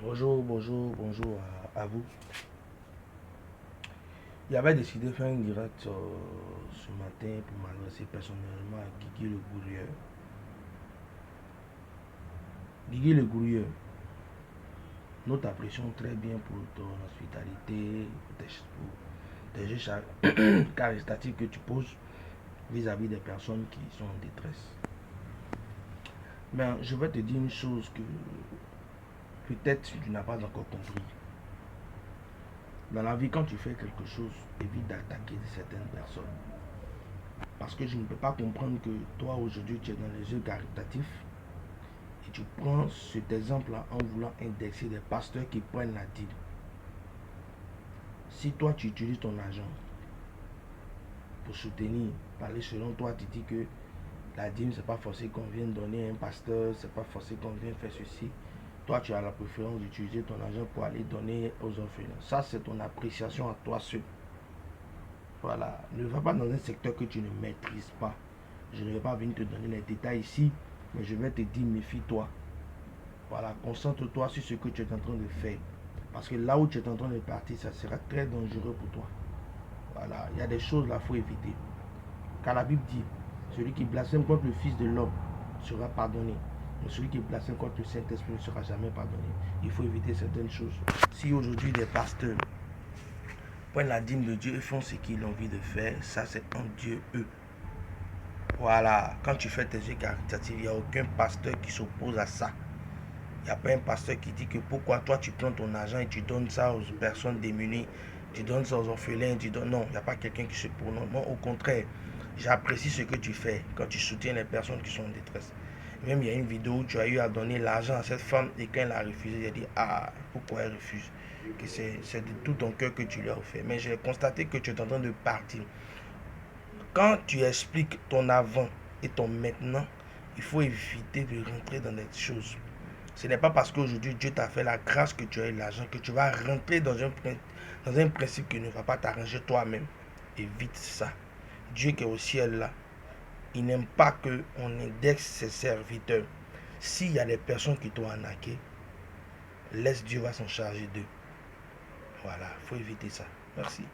Bonjour à vous. J'avais décidé de faire un direct ce matin pour m'adresser personnellement à Guigui le Gourrieur. Guigui le Gourrieur, nous t'apprécions très bien pour ton hospitalité, pour tes gestes caritatifs que tu poses vis-à-vis des personnes qui sont en détresse. Mais je vais te dire une chose que peut-être tu n'as pas encore compris. Dans la vie, quand tu fais quelque chose, évite d'attaquer certaines personnes. Parce que je ne peux pas comprendre que toi, aujourd'hui, tu es dans les yeux caritatifs et tu prends cet exemple-là en voulant indexer des pasteurs qui prennent la dîme. Si toi, tu utilises ton argent pour soutenir, parler selon toi, tu dis que la dîme, c'est pas forcé qu'on vienne donner à un pasteur, c'est pas forcé qu'on vienne faire ceci. Toi, tu as la préférence d'utiliser ton argent pour aller donner aux orphelins. Ça, c'est ton appréciation à toi seul. Voilà. Ne va pas dans un secteur que tu ne maîtrises pas. Je ne vais pas venir te donner les détails ici, mais je vais te dire, méfie-toi. Voilà, concentre-toi sur ce que tu es en train de faire. Parce que là où tu es en train de partir, ça sera très dangereux pour toi. Voilà, il y a des choses là, il faut éviter. Car la Bible dit, celui qui blasphème contre le Fils de l'homme sera pardonné. Mais celui qui blasphème contre le Saint-Esprit ne sera jamais pardonné. Il faut éviter certaines choses. Si aujourd'hui des pasteurs prennent la dîme de Dieu et font ce qu'ils ont envie de faire, ça c'est en Dieu eux. Voilà, quand tu fais tes œuvres caritatives, il n'y a aucun pasteur qui s'oppose à ça. Il n'y a pas un pasteur qui dit que pourquoi toi tu prends ton argent et tu donnes ça aux personnes démunies, tu donnes ça aux orphelins, tu donnes... Non, il n'y a pas quelqu'un qui se prononce. Moi, au contraire, j'apprécie ce que tu fais quand tu soutiens les personnes qui sont en détresse. Même il y a une vidéo où tu as eu à donner l'argent à cette femme et quand elle a refusé, elle a dit ah, pourquoi elle refuse? Que c'est de tout ton cœur que tu lui as offert. Mais j'ai constaté que tu es en train de partir. Quand tu expliques ton avant et ton maintenant, il faut éviter de rentrer dans des choses. Ce n'est pas parce qu'aujourd'hui Dieu t'a fait la grâce que tu as eu l'argent que tu vas rentrer dans un principe qui ne va pas t'arranger toi-même. Évite ça. Dieu qui est au ciel là, il n'aime pas qu'on indexe ses serviteurs. S'il y a des personnes qui t'ont arnaqué, laisse Dieu va s'en charger d'eux. Voilà, il faut éviter ça. Merci.